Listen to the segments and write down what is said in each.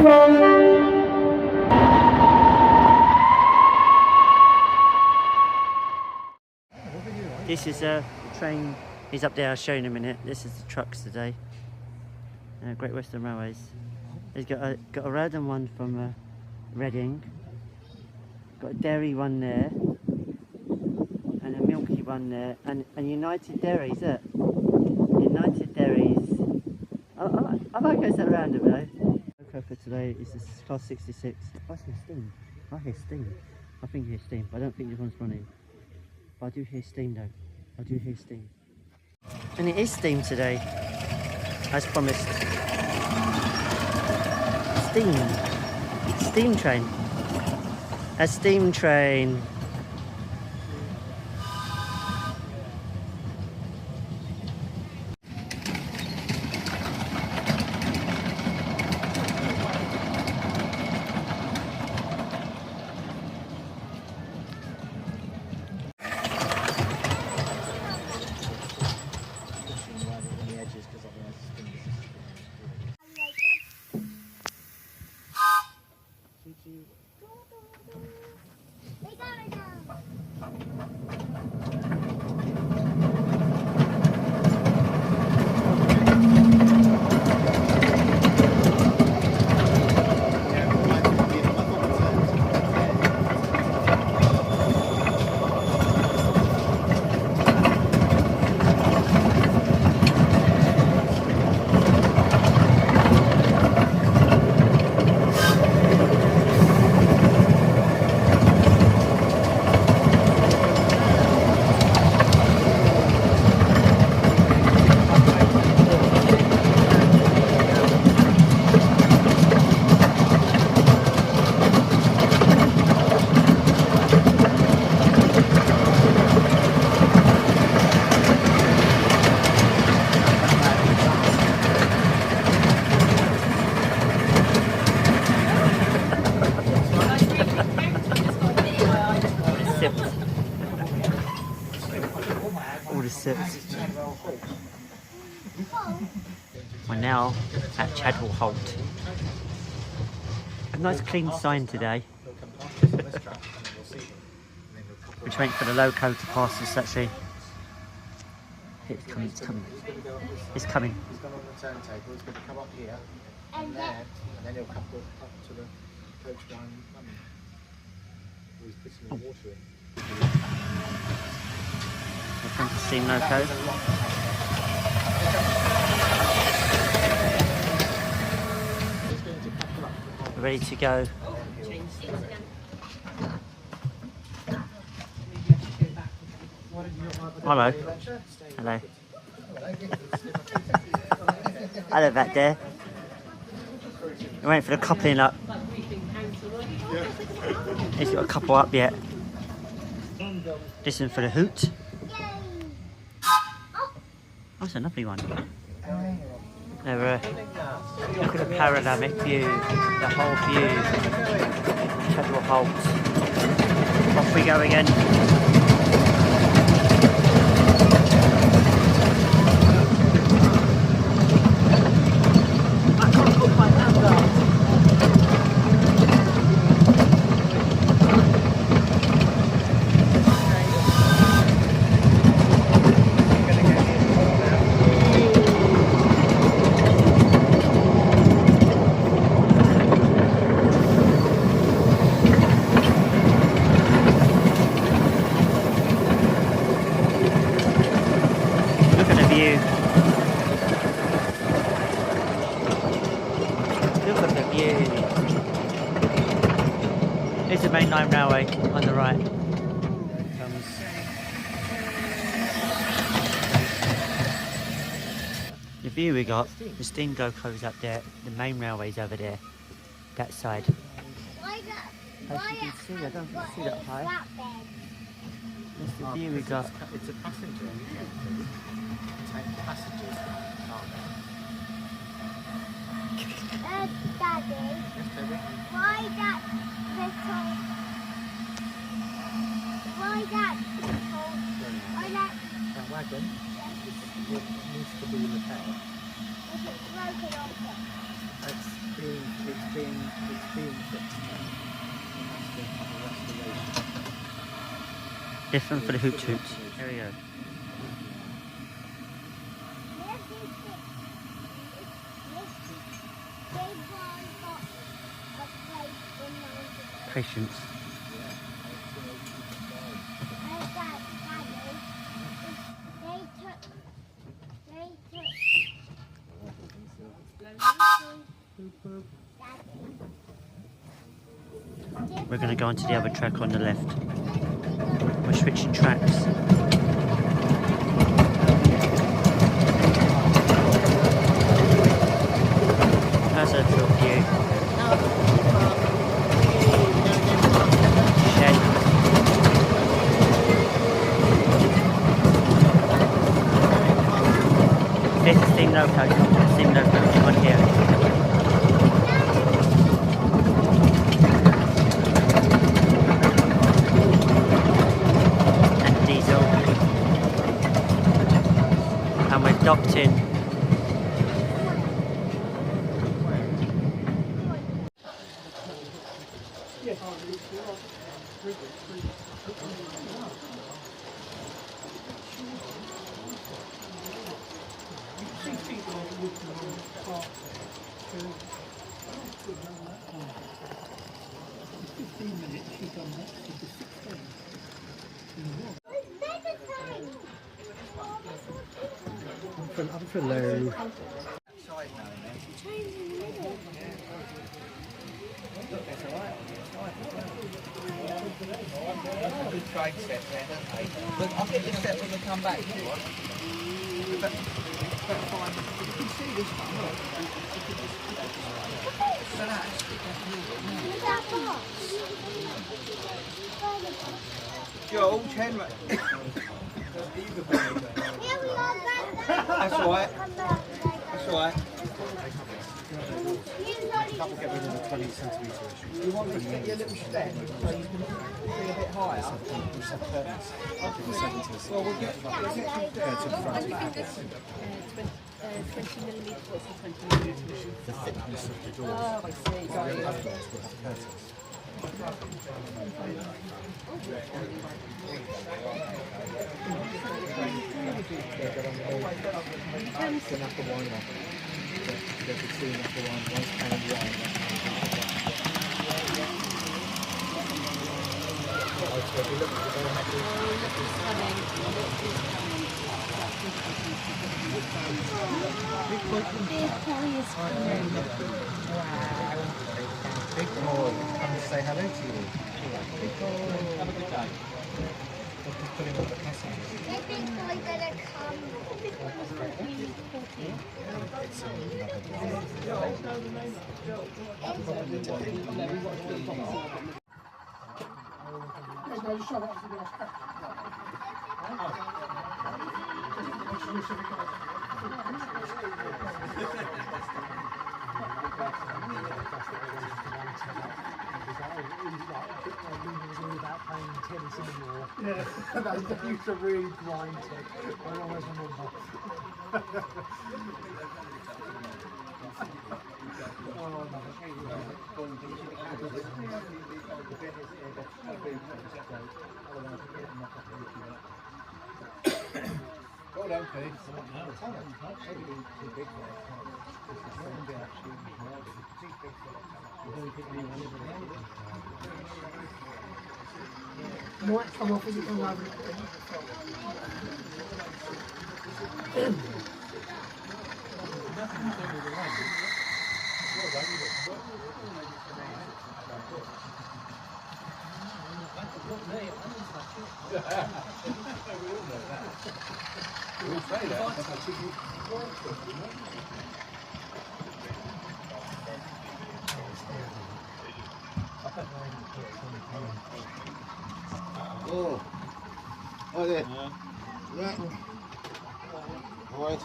This is a train. He's up there. I'll show you in a minute. This is the trucks today. Great Western Railways. He's got a Radon one from Reading. Got a Derry one there, and a Milky one there, and United Dairies. United Dairies. I like goes that roundabout. Okay, for today is this class 66. I hear steam. I hear steam. I think you hear steam. I don't think this one's running. But I do hear steam though. I do hear steam. And it is steam today, as promised. Steam. Steam train. A steam train. We're now at Chadwell Holt. A nice clean sign today. We're waiting for the loco to pass us actually. It's coming, it's coming. It's coming. He's gone on the turntable, he's going to come up here and then he'll come up to the coach one. He's putting the water in. Here comes the steam loco. Ready to go. Hello. Hello. Hello back there. We're waiting for the coupling up. He's got a couple up yet. Listen for the hoot. Oh, that's a lovely one. Look at the panoramic view, the whole view. Chadwell Holt. Off we go again. Here's the main line railway on the right. There it comes. The view we got, the steam loco's up there, the main railway's over there, that side. As you can see, I don't see that high. That's the view we got. It's a passenger train. Take passengers. Daddy, why that little, that wagon needs to be repaired. Is it broken off? It's being fixed now. That's the restoration. Different for the hoot hoots. There we go. Patience. We're going to go onto the other track on the left. We're switching tracks. That's a little view. Shed. This is Steam Loco. Steam Loco, which one here? And we're docked in. I'm for low. Good trade set there, don't they? But I'll get you set when we come back if you want. But fine. You can see this one, look. So that's George, Henry. That's all right. That's all right. That will get rid of the 20 centimetre issue. You want me to get you a little step so you can be a bit higher? Well, we'll get some to the front. 20 millimetres, what's the 20 millimetres? The thickness of the door. Oh, I see. The other doors will have curtains. The knuckle winder. There's a two knuckle winder, one's kind of wide. Big boy, come and say hello to you. Big boy. Have a good day. What to put him on the passengers? The big boy gonna come. It's another Yeah, that used to really grind it. I always remember. Well done, Pete. Might come off as it comes over. We'll say that. Oh, oh there. Yeah. All right.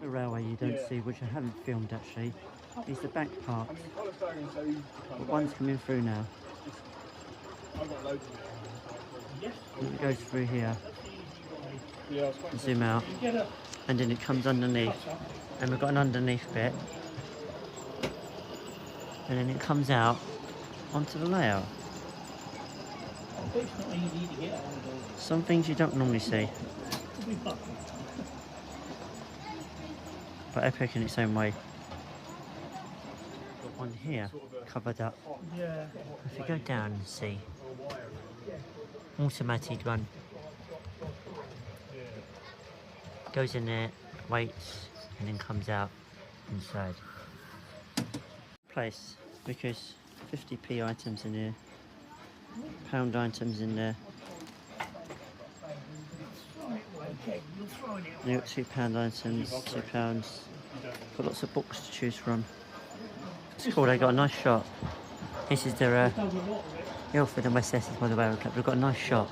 Another railway you don't see, which I haven't filmed actually, is the back part. The one's coming through now. And it goes through here. Zoom out, and then it comes underneath, and we've got an underneath bit, and then it comes out onto the layout. Some things you don't normally see, but epic in its own way. Got one here covered up. If you go down and see, automatic one. Goes in there, waits, and then comes out inside. Place, because 50p items in here, pound items in there. You got £2 items, £2. Got lots of books to choose from. It's cool, they got a nice shop. This is their Ilford and West Essex, by the way. We've got a nice shop.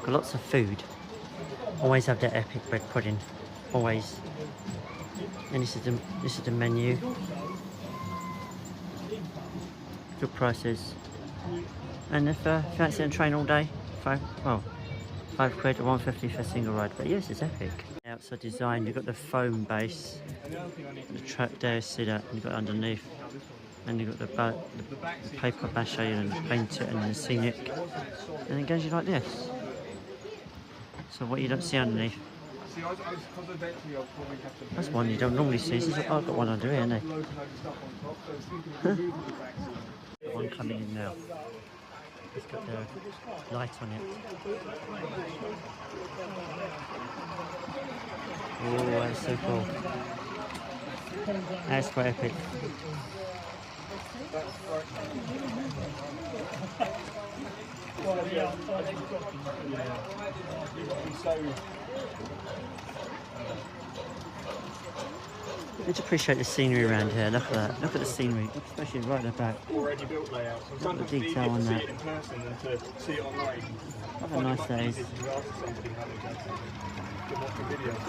Got lots of food. Always have that epic bread pudding, always. And this is the menu. Good prices. And if you fancy a train all day, £5 or £1.50 for a single ride. But yes, it's epic. Outside design, you've got the foam base, the track there, see that, and you've got underneath, and you've got the paper mache and paint it and the scenic, and it goes like this. So what you don't see underneath. That's one you don't normally see. I've got one under here, haven't I? One coming in now. It's got the light on it. Oh, that's so cool. That's quite epic. Let's appreciate the scenery around here. Look at that. Look at the scenery, especially right at the back. Already built layouts. Look at the detail on that. See it in person than to see it online. Look how nice that is.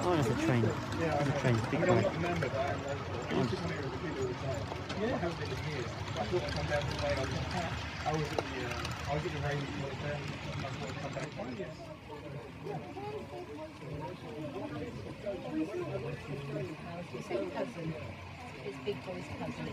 Oh, there's a train. There's a train. Big one. Remember that. I used to come here with the people all the time. I haven't been in years. I thought I'd come down to the way. I was at the rain before then. I thought I'd come back. Oh, yes. His cousin, his big boy's cousin.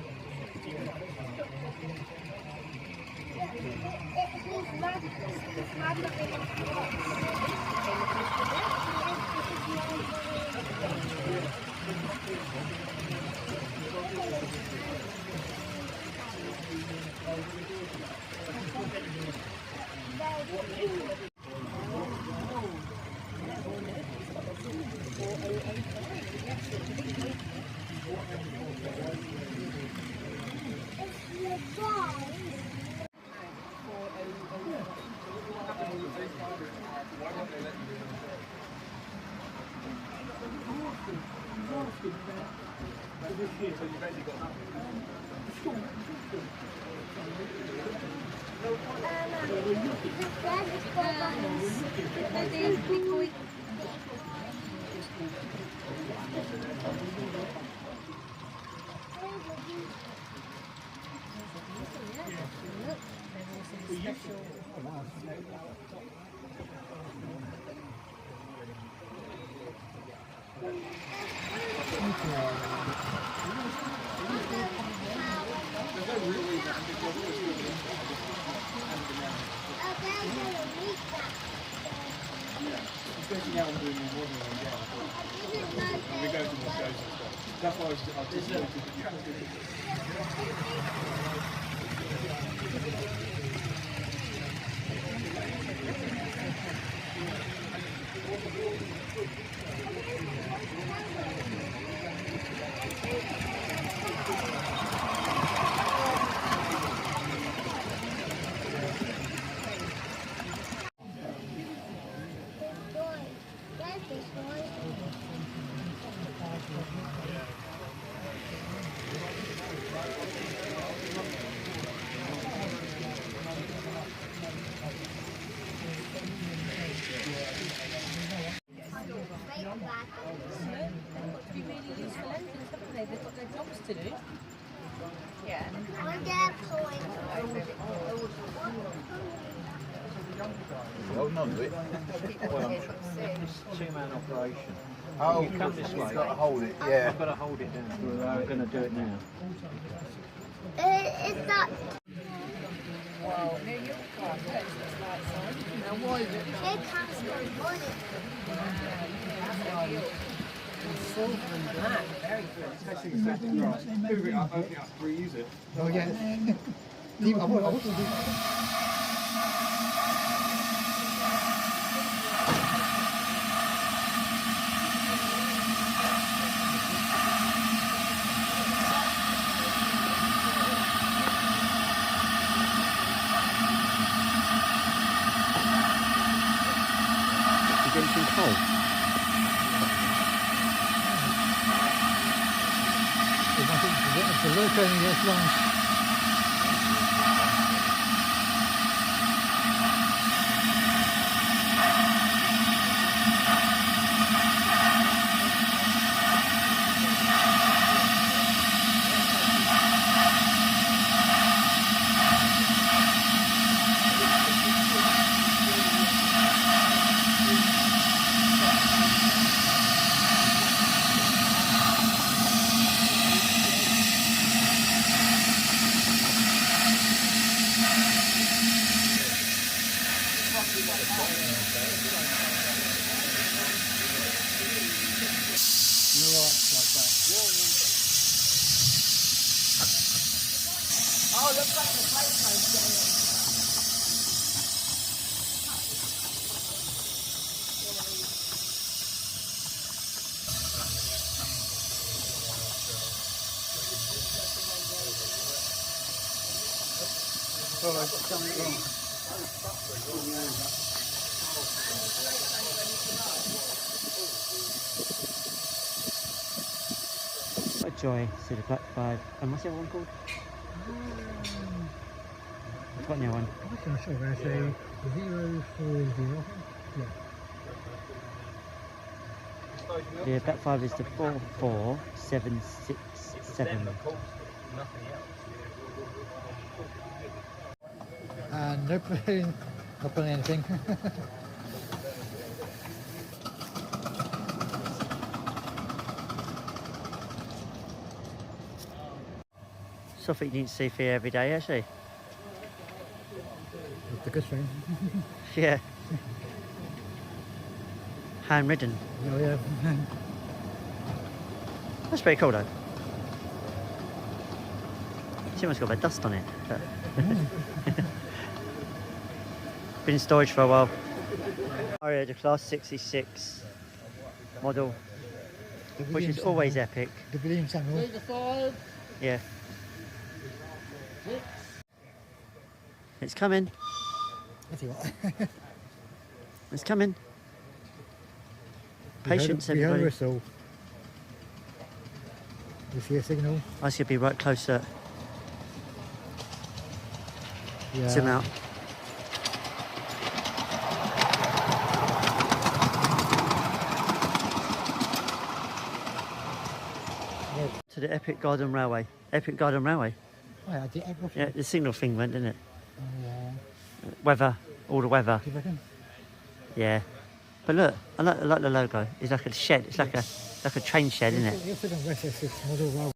Especially now I'm doing more than one again. We're going to more shows and stuff. That's why I just wanted to back. They've got to be really useful engines, haven't they? They've got their jobs to do. Yeah. One day point. Hold on to it. Two-man operation. Oh, You come this way. You've got to hold it, yeah. I've got to hold it down. We're going to do it now. It's not. Wow, no, you're quite close to the light side. Now, why is it? It comes from on it. Silver and black, very good. Testing the setting grass. Move it up, open it up, reuse it. Oh yeah. I want to do You getting too cold? the locating this long. What a joy, see the Black 5. And what's the other one called? I've got the other one. I'm not sure where I say 040. Yeah. The Black 5 is the 44767. And no putting, not putting anything. Something you didn't see here every day, actually. With the good thing. Yeah. Handridden. Oh yeah. That's pretty cool though. It's almost got a bit of dust on it. But been in storage for a while. RA, the Class 66 model, which is always epic. The William Samuel. Yeah. It's coming. I tell you what. It's coming. Patience, We heard a everybody. whistle. You see a signal? I should be right closer. Yeah. Zoom out. To the Epic Garden Railway. Epic Garden Railway. Oh, yeah, the egg off. Yeah, the signal thing went, didn't it? Oh, yeah. Weather, all the weather. Do you reckon? Yeah. But look, I like the logo. It's like a shed. It's like a train shed, isn't it? You're sitting West Essex model railway.